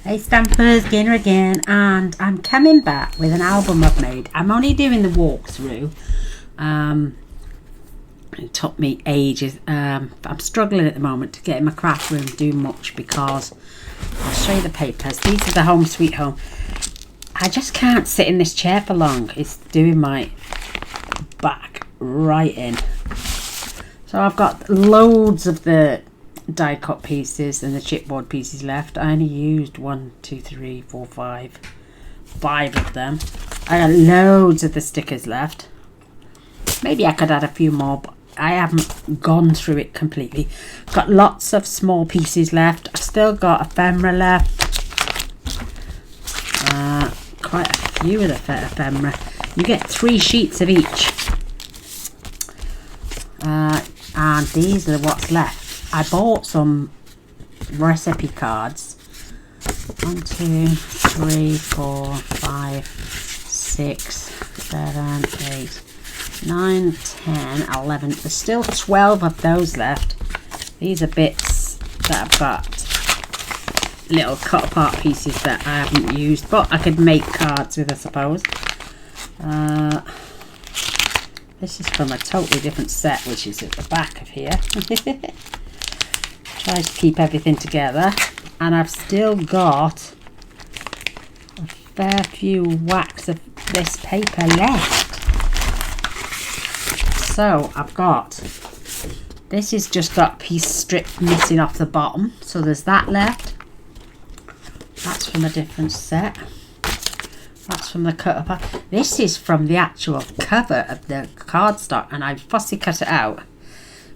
Hey Stampers, Gaynor again, and I'm coming back with an album I've made. I'm only doing the walkthrough. It took me ages. I'm struggling at the moment to get in my craft room do much because I'll show you the papers. These are the Home Sweet Home. I just can't sit in this chair for long. It's doing my back right in. So I've got loads of the die cut pieces and the chipboard pieces left. I only used 5 of them. I got loads of the stickers left. Maybe I could add a few more, but I haven't gone through it completely. Got lots of small pieces left. I've still got ephemera left. Quite a few of the ephemera. You get 3 sheets of each. And these are what's left. I bought some recipe cards. 1, 2, 3, 4, 5, 6, 7, 8, 9, 10, 11. There's still 12 of those left. These are bits that I've got. Little cut apart pieces that I haven't used, but I could make cards with, I suppose. This is from a totally different set, which is at the back of here. Try to keep everything together, and I've still got a fair few whacks of this paper left. So I've got, this has just got a piece strip missing off the bottom, so there's that left. That's from a different set. That's from the cut apart. This is from the actual cover of the cardstock, and I fussy cut it out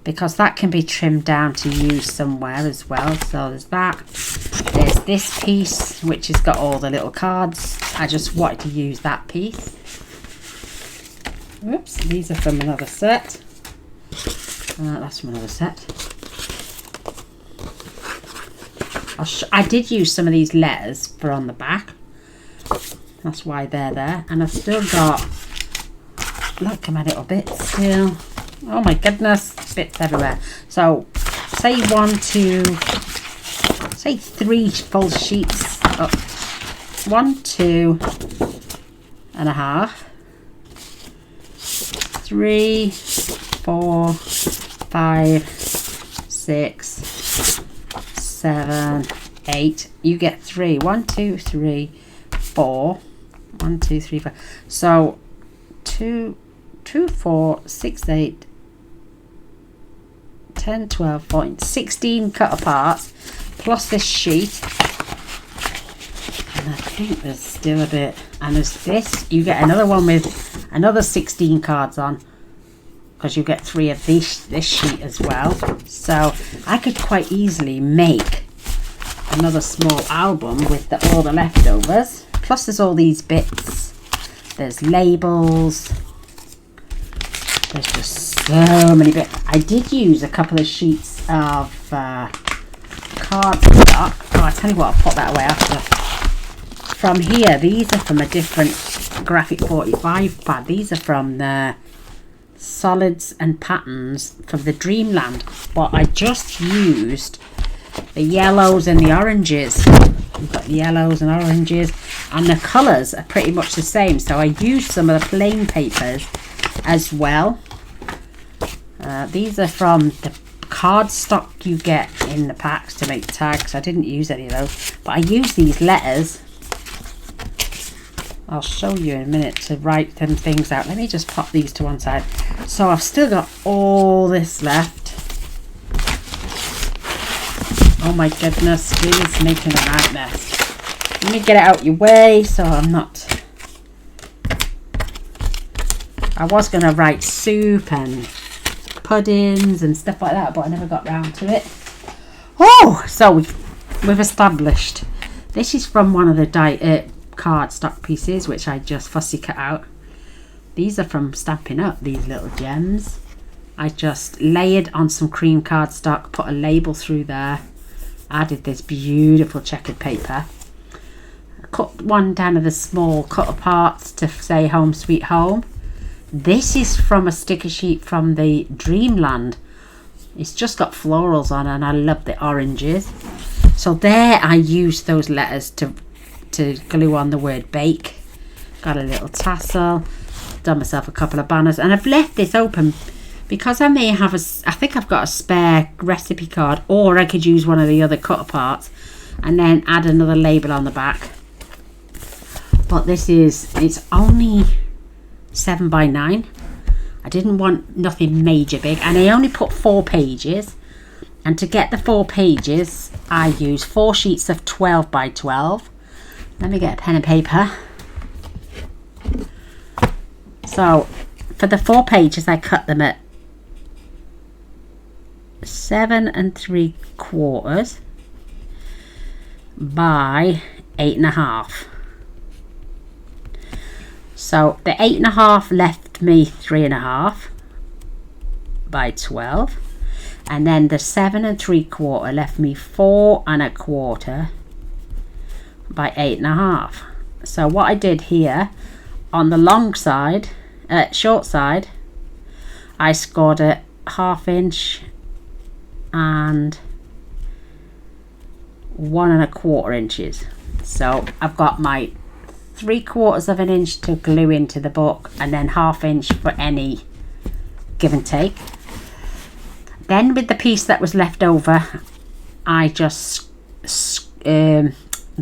because that can be trimmed down to use somewhere as well. So there's that. There's this piece which has got all the little cards. I just wanted to use that piece. Oops, these are from another set. That's from another set. I did use some of these letters for on the back. That's why they're there. And I've still got, look at my little bits still. Oh my goodness, bits everywhere. So say 1, 2, say 3 full sheets. 1, 2 and a half. 3, 4, 5, 6, 7, 8. You get 3. 1, 2, 3, 4. 1, 2, 3, 4. So 2, 4, 6, 8, 10, 12, 14, 16 cut aparts plus this sheet. And I think there's still a bit. And there's this. You get another one with another 16 cards on, because you get 3 of this sheet as well. So I could quite easily make another small album with all the leftovers. Plus there's all these bits. There's labels. There's just so many bits. I did use a couple of sheets of cardstock. Oh, I tell you what, I'll put that away after. From here, these are from a different Graphic 45 pad. These are from the solids and patterns from the Dreamland. But I just used the yellows and the oranges. We've got the yellows and oranges, and the colours are pretty much the same. So I used some of the plain papers as well. These are from the cardstock you get in the packs to make tags. I didn't use any of those, but I used these letters. I'll show you in a minute to write them things out. Let me just pop these to one side. So I've still got all this left. Oh my goodness, it is making a nightmare. Let me get it out your way so I'm not. I was going to write soup and puddings and stuff like that, but I never got round to it. Oh, so we've established. This is from one of the cardstock pieces, which I just fussy cut out. These are from Stampin' Up, these little gems. I just layered on some cream cardstock, put a label through there, added this beautiful checkered paper, cut one down of the small cut aparts to say Home Sweet Home. This is from a sticker sheet from the Dreamland. It's just got florals on, and I love the oranges. So there I used those letters to glue on the word bake. Got a little tassel, done myself a couple of banners, and I've left this open because I may have I think I've got a spare recipe card, or I could use one of the other cut aparts and then add another label on the back. But it's only 7 by 9. I didn't want nothing major big, and I only put 4 pages. And to get the 4 pages, I use 4 sheets of 12 by 12. Let me get a pen and paper. So for the 4 pages, I cut them at 7 3/4 by 8.5. So the 8.5 left me 3.5 by 12, and then the 7 3/4 left me 4 1/4 by 8.5. So what I did here on the long side, short side, I scored a 1/2 inch and 1 1/4 inches. So I've got my 3/4 of an inch to glue into the book, and then 1/2 inch for any give and take. Then with the piece that was left over, I just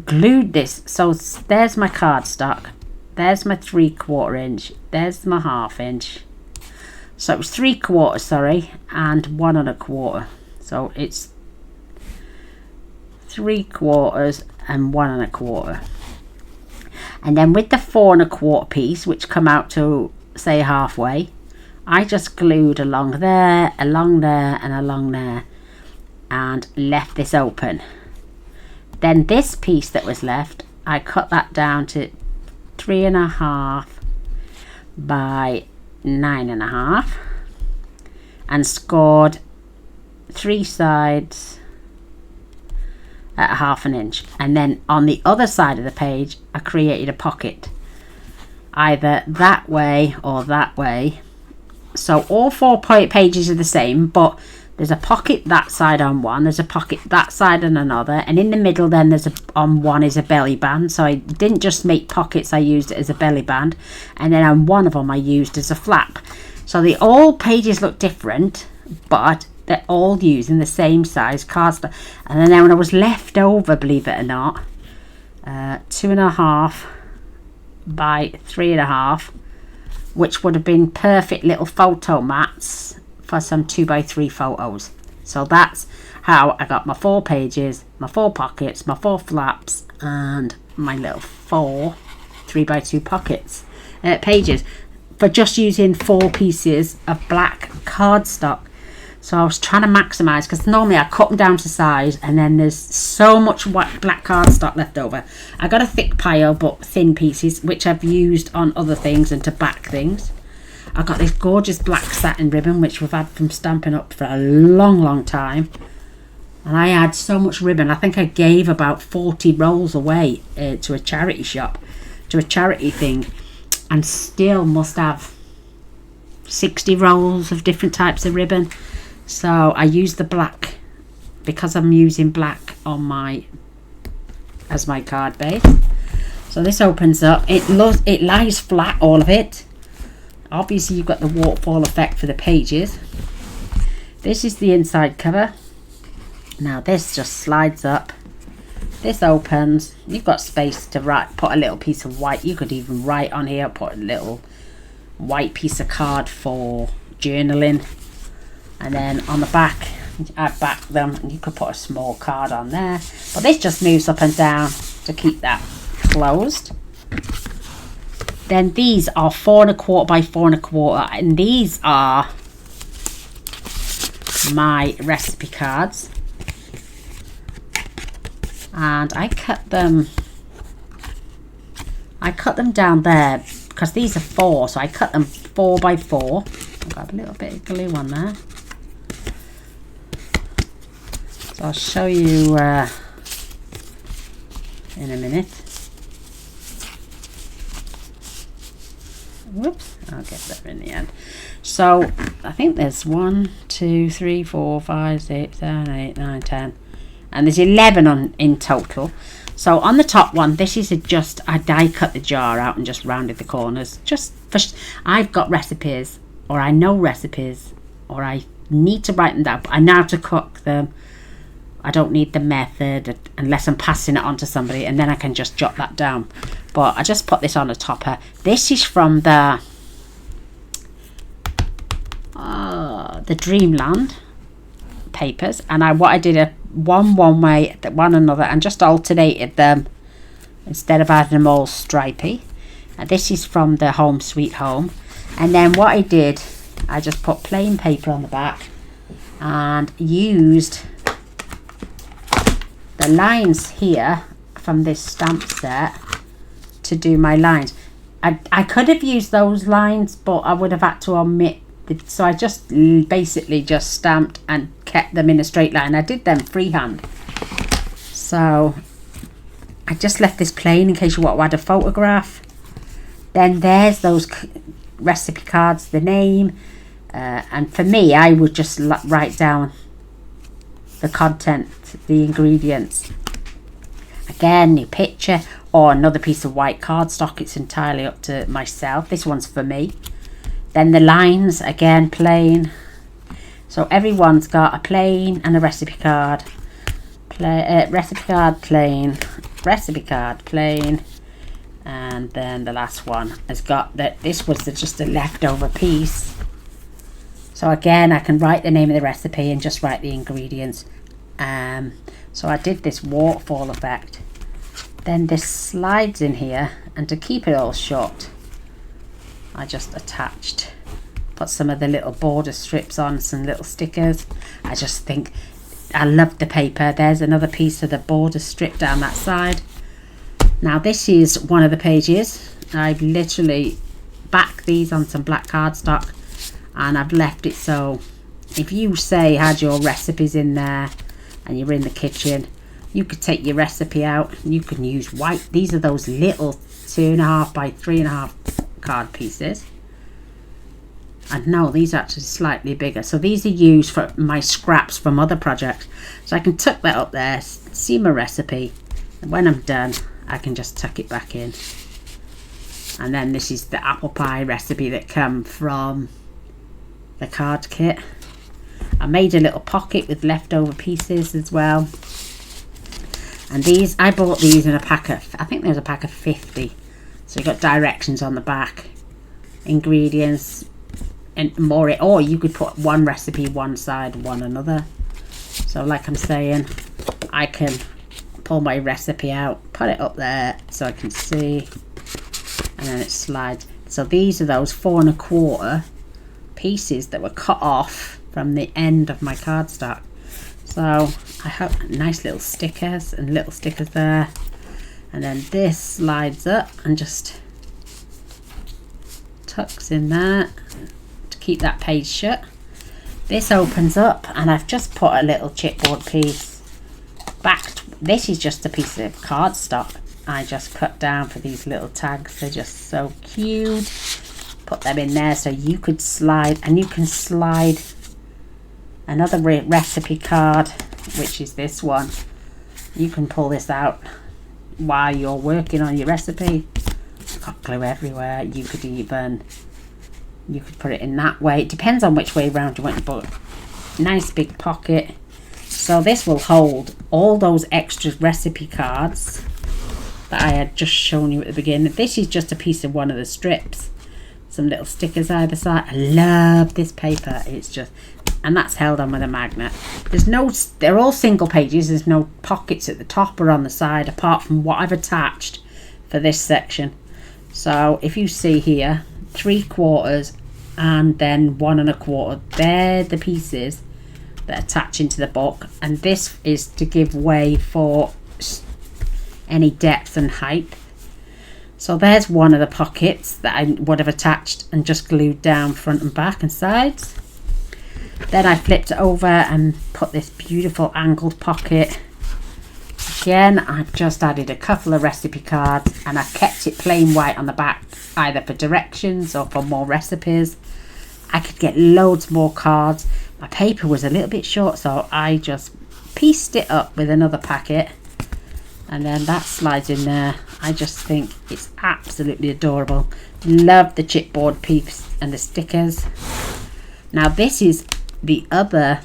glued this. So there's my cardstock, there's my 3/4 inch, there's my 1/2 inch. So it was 3/4, sorry, and 1 1/4. So it's 3/4 and 1 1/4. And then with the 4 1/4 piece, which come out to say halfway, I just glued along there, and along there, and left this open. Then this piece that was left, I cut that down to 3.5 by 9.5 and scored 3 sides at 1/2 inch. And then on the other side of the page, I created a pocket, either that way or that way. So all 4 pages are the same, but there's a pocket that side on one, there's a pocket that side on another, and in the middle then there's on one is a belly band. So I didn't just make pockets, I used it as a belly band, and then on one of them I used as a flap. So the all pages look different, but they're all using the same size cardstock. And then when I was left over, believe it or not, 2.5 by 3.5, which would have been perfect little photo mats for some 2x3 photos. So that's how I got my 4 pages, my 4 pockets, my 4 flaps, and my little 4 3x2 pockets pages, for just using 4 pieces of black cardstock. So I was trying to maximise, because normally I cut them down to size, and then there's so much white black cardstock left over. I got a thick pile but thin pieces, which I've used on other things and to back things. I got this gorgeous black satin ribbon, which we've had from Stampin' Up for a long time, and I had so much ribbon. I think I gave about 40 rolls away to a charity shop, to a charity thing, and still must have 60 rolls of different types of ribbon. So I use the black because I'm using black on as my card base. So this opens up, it lies flat, all of it. Obviously you've got the waterfall effect for the pages. This is the inside cover. Now this just slides up, this opens, you've got space to put a little piece of white. You could even write on here, put a little white piece of card for journaling. And then on the back, I back them, and you could put a small card on there. But this just moves up and down to keep that closed. Then these are 4 1/4 by 4 1/4, and these are my recipe cards. And I cut them down there because these are 4, so I cut them 4 by 4. I've got a little bit of glue on there. So I'll show you in a minute. Whoops, I'll get there in the end. So I think there's 1, 2, 3, 4, 5, 6, 7, 8, 9, 10, and there's 11 in total. So on the top one, this is I die cut the jar out and just rounded the corners. I've got recipes, or I know recipes, or I need to write them down, but I know how to cook them. I don't need the method unless I'm passing it on to somebody, and then I can just jot that down. But I just put this on the topper. This is from the Dreamland papers, and what I did one way, one another, and just alternated them instead of having them all stripy. And this is from the Home Sweet Home. And then what I did, I just put plain paper on the back and used the lines here from this stamp set to do my lines. I could have used those lines, but I would have had to omit so I just basically just stamped and kept them in a straight line. I did them freehand, so I just left this plain in case you want to add a photograph. Then there's those recipe cards, the name, and for me, I would just write down the content, the ingredients. Again, new picture or another piece of white cardstock. It's entirely up to myself. This one's for me. Then the lines, again, plain. So everyone's got a plain and a recipe card. Recipe card, plain. Recipe card, plain. And then the last one has got that. This was just a leftover piece. So again, I can write the name of the recipe and just write the ingredients. So I did this waterfall effect. Then this slides in here, and to keep it all shut, I just put some of the little border strips on, some little stickers. I just think I love the paper. There's another piece of the border strip down that side. Now this is one of the pages. I've literally backed these on some black cardstock, and I've left it so if you say had your recipes in there and you're in the kitchen, you could take your recipe out. You can use white. These are those little 2.5 by 3.5 card pieces. And no, these are actually slightly bigger. So these are used for my scraps from other projects. So I can tuck that up there, see my recipe, and when I'm done, I can just tuck it back in. And then this is the apple pie recipe that came from the card kit. I made a little pocket with leftover pieces as well. And these, I bought these in a pack of, I think there was a pack of 50. So you got directions on the back, ingredients, and more. Or you could put one recipe one side, one another. So like I'm saying, I can pull my recipe out, put it up there so I can see, and then it slides. So these are those 4 1/4 pieces that were cut off from the end of my cardstock. So I have nice little stickers and little stickers there. And then this slides up and just tucks in there to keep that page shut. This opens up, and I've just put a little chipboard piece back. This is just a piece of cardstock I just cut down for these little tags. They're just so cute. Put them in there so you could slide, and you can slide another recipe card, which is this one. You can pull this out while you're working on your recipe. Got glue everywhere. You could put it in that way. It depends on which way around you want, but nice big pocket. So this will hold all those extra recipe cards that I had just shown you at the beginning. This is just a piece of one of the strips. Some little stickers either side. I love this paper. It's just, and that's held on with a magnet. They're all single pages. There's no pockets at the top or on the side apart from what I've attached for this section. So if you see here, 3/4 and then 1 1/4, they're the pieces that attach into the book, and this is to give way for any depth and height. So there's one of the pockets that I would have attached and just glued down front and back and sides. Then I flipped it over and put this beautiful angled pocket. Again, I've just added a couple of recipe cards, and I've kept it plain white on the back, either for directions or for more recipes. I could get loads more cards. My paper was a little bit short, so I just pieced it up with another packet, and then that slides in there. I just think it's absolutely adorable. Love the chipboard piece and the stickers. Now this is the other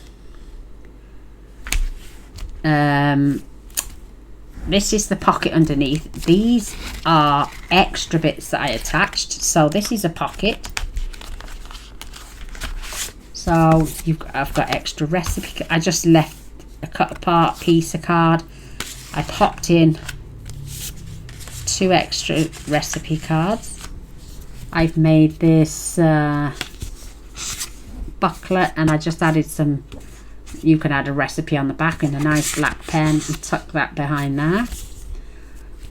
this is the pocket underneath. These are extra bits that I attached. So this is a pocket. So I've got extra recipe. I just left a cut apart piece of card. I popped in 2 extra recipe cards. I've made this booklet, and I just added some. You can add a recipe on the back in a nice black pen and tuck that behind there.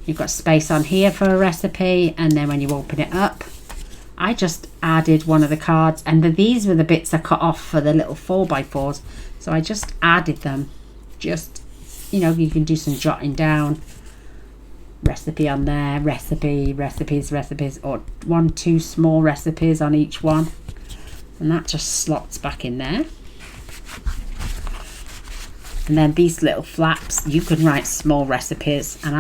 You've got space on here for a recipe, and then when you open it up, I just added one of the cards, and these were the bits I cut off for the little 4x4s, so I just added them. Just, you know, you can do some jotting down. Recipe on there, recipes, or 1, 2 small recipes on each one, and that just slots back in there. And then these little flaps, you can write small recipes, and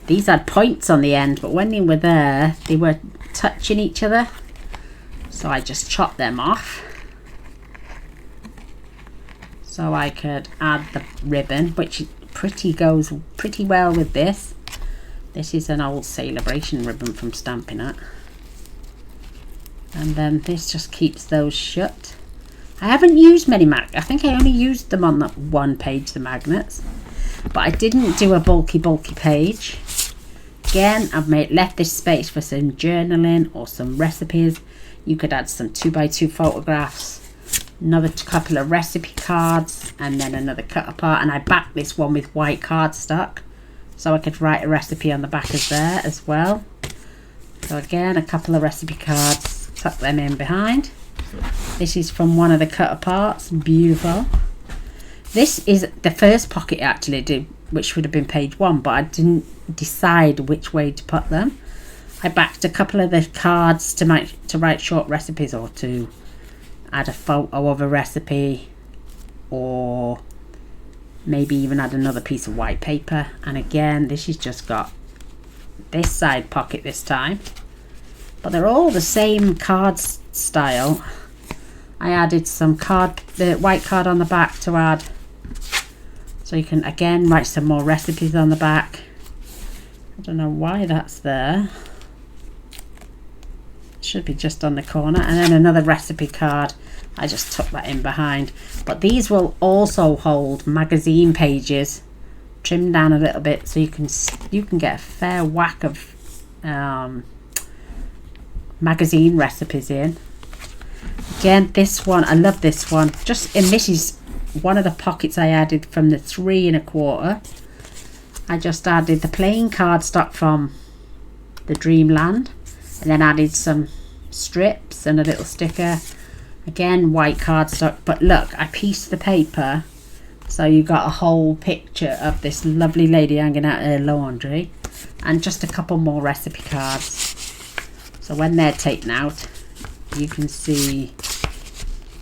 these had points on the end, but when they were there, they were touching each other, so I just chopped them off so I could add the ribbon, which goes pretty well with this. This is an old Celebration ribbon from Stampin' Up, and then this just keeps those shut. I haven't used many I think I only used them on that one page, the magnets, but I didn't do a bulky page. Again, I've left this space for some journaling or some recipes. You could add some 2x2 photographs, another couple of recipe cards, and then another cut apart. And I backed this one with white cardstock, so I could write a recipe on the back as there as well. So again, a couple of recipe cards, tuck them in behind. This is from one of the cut aparts, beautiful. This is the first pocket I actually did, which would have been page 1, but I didn't decide which way to put them. I backed a couple of the cards to write short recipes, or to add a photo of a recipe, or maybe even add another piece of white paper. And again, this has just got this side pocket this time, but they're all the same card style. I added some the white card on the back to add, so you can again write some more recipes on the back. I don't know why that's there. It should be just on the corner. And then another recipe card. I just tucked that in behind. But these will also hold magazine pages, trimmed down a little bit, so you can get a fair whack of magazine recipes in. Again, this one, I love this one. And this is one of the pockets I added from the 3 1/4. I just added the plain cardstock from the Dreamland, and then added some strips and a little sticker. Again, white cardstock, but look, I pieced the paper, so you got a whole picture of this lovely lady hanging out her laundry, and just a couple more recipe cards. So when they're taken out, you can see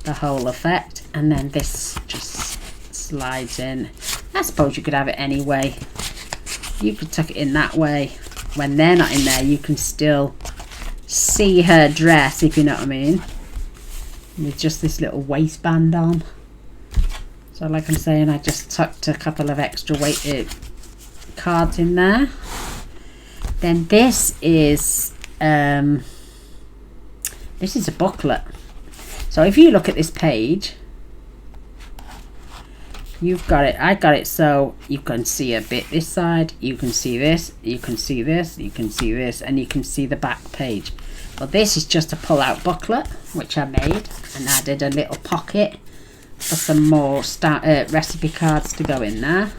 the whole effect. And then this just slides in. I suppose you could have it any way. You could tuck it in that way. When they're not in there, you can still see her dress, if you know what I mean, with just this little waistband on. So like I'm saying, I just tucked a couple of extra weighted cards in there. Then this is a booklet. So if you look at this page, you've got it, I got it, so you can see a bit this side, you can see this, you can see this, you can see this, and you can see the back page. Well, this is just a pull-out booklet, which I made and added a little pocket for some more recipe cards to go in there.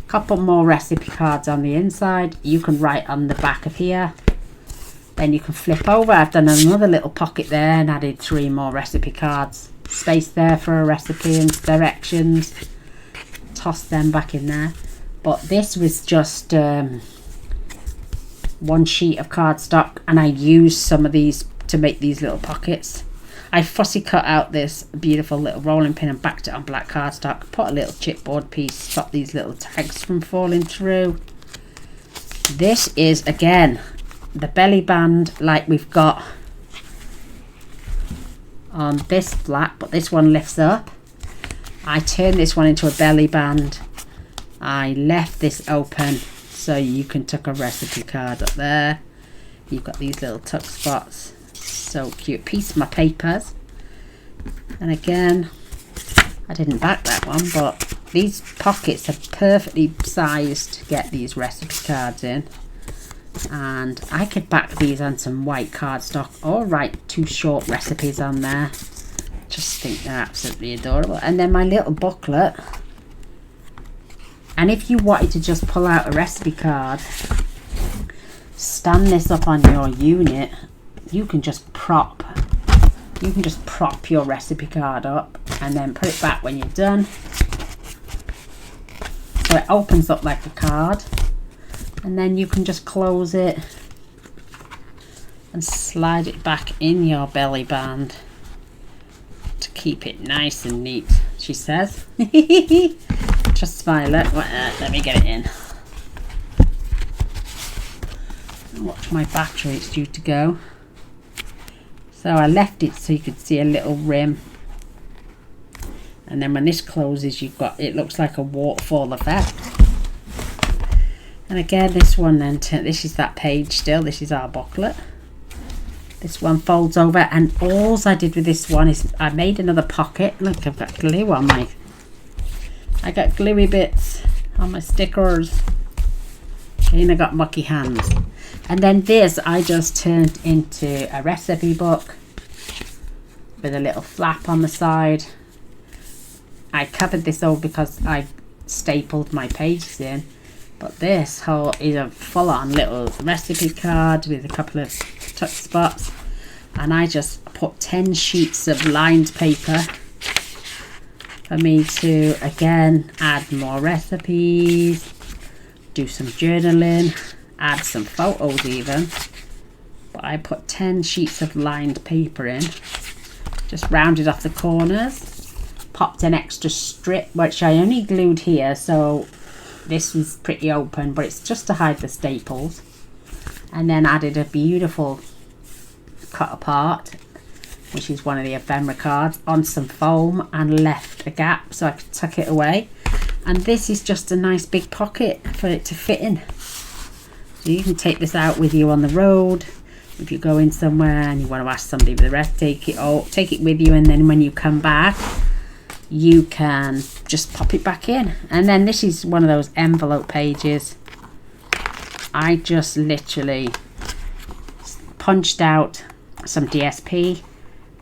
Couple more recipe cards on the inside. You can write on the back of here. Then you can flip over. I've done another little pocket there and added 3 more recipe cards. Space there for a recipe and directions. Toss them back in there. But this was just one sheet of cardstock, and I used some of these to make these little pockets. I fussy cut out this beautiful little rolling pin and backed it on black cardstock. Put a little chipboard piece, stop these little tags from falling through. This is, again, the belly band like we've got on this flap, but this one lifts up. I turned this one into a belly band. I left this open so you can tuck a recipe card up there. You've got these little tuck spots. So cute. Piece of my papers. And again, I didn't back that one, but these pockets are perfectly sized to get these recipe cards in. And I could back these on some white cardstock or write 2 short recipes on there. Just think they're absolutely adorable. And then my little booklet. And if you wanted to just pull out a recipe card, stand this up on your unit, you can just prop your recipe card up and then put it back when you're done. So it opens up like a card, and then you can just close it and slide it back in your belly band to keep it nice and neat, she says. Just smile. Let me get it in. Watch my battery, it's due to go. So I left it so you could see a little rim, and then when this closes, you've got, it looks like a waterfall effect. And again, this one then, this is that page still, this is our booklet. This one folds over, and all I did with this one is I made another pocket. Look, I've got glue on my, I got gluey bits on my stickers, and I got mucky hands. And then this I just turned into a recipe book with a little flap on the side. I covered this over because I stapled my pages in, but this whole is a full-on little recipe card with a couple of tuck spots, and I just put 10 sheets of lined paper for me to again add more recipes, do some journaling, add some photos even. But I put 10 sheets of lined paper in, just rounded off the corners, popped an extra strip which I only glued here, so this is pretty open, but it's just to hide the staples, and then added a beautiful cut apart, which is one of the ephemera cards, on some foam, and left a gap so I could tuck it away. And this is just a nice big pocket for it to fit in. So you can take this out with you on the road. If you're going somewhere and you want to ask somebody for the rest, take it with you, and then when you come back, you can just pop it back in. And then this is one of those envelope pages. I just literally punched out some DSP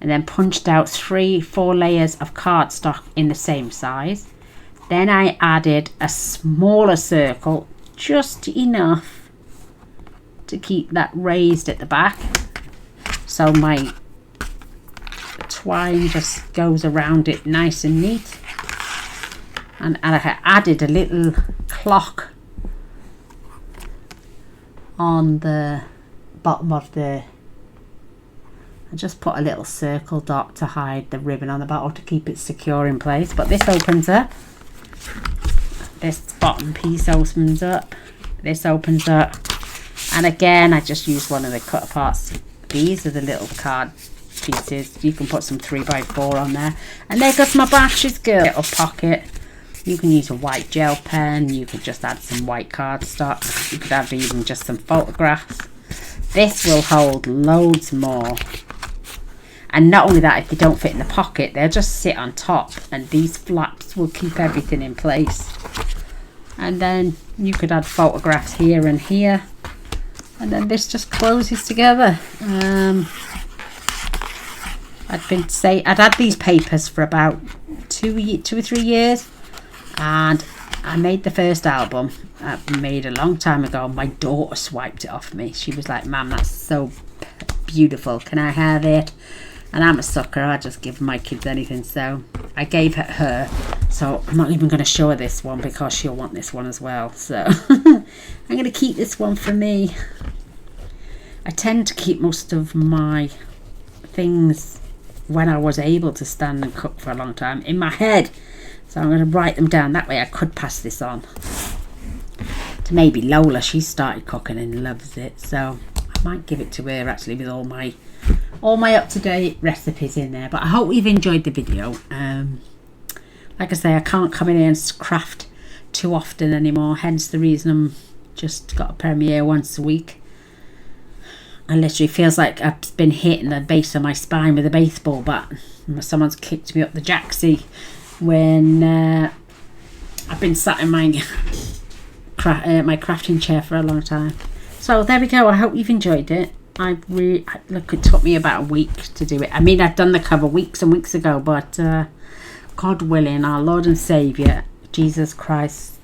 and then punched out 3-4 layers of cardstock in the same size. Then I added a smaller circle, just enough to keep that raised at the back, so my twine just goes around it nice and neat. And I added a little clock on the bottom of the, I just put a little circle dot to hide the ribbon on the bottom to keep it secure in place. But this opens up, this bottom piece opens up, this opens up, and again I just used one of the cut aparts. These are the little card pieces. You can put some 3x4 on there, and there goes my batteries, girl. Little pocket. You can use a white gel pen, you could just add some white cardstock, you could add even just some photographs. This will hold loads more. And not only that, if they don't fit in the pocket, they'll just sit on top, and these flaps will keep everything in place. And then you could add photographs here and here, and then this just closes together. I'd had these papers for about 2 or 3 years, and I made the first album I made a long time ago. My daughter swiped it off me. She was like, "Mum, that's so beautiful, can I have it?" And I'm a sucker, I just give my kids anything, so I gave it her. So I'm not even going to show her this one because she'll want this one as well. So I'm going to keep this one for me. I tend to keep most of my things when I was able to stand and cook for a long time in my head. So I'm going to write them down. That way I could pass this on to maybe Lola. She started cooking and loves it. So I might give it to her actually with all my up-to-date recipes in there. But I hope you've enjoyed the video. Like I say, I can't come in here and craft too often anymore. Hence the reason I'm just got a premiere once a week. I literally feels like I've been hitting the base of my spine with a baseball bat. Someone's kicked me up the jacksie when I've been sat in my my crafting chair for a long time. So there we go. I hope you've enjoyed it. Look, it took me about a week to do it. I mean, I'd done the cover weeks and weeks ago, but God willing, our Lord and Saviour Jesus Christ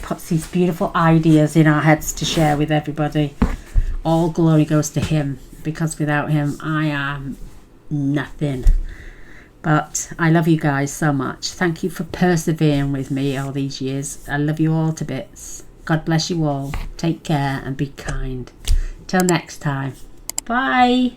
puts these beautiful ideas in our heads to share with everybody. All glory goes to him, because without him I am nothing. But I love you guys so much. Thank you for persevering with me all these years. I love you all to bits. God bless you all. Take care and be kind. Till next time. Bye.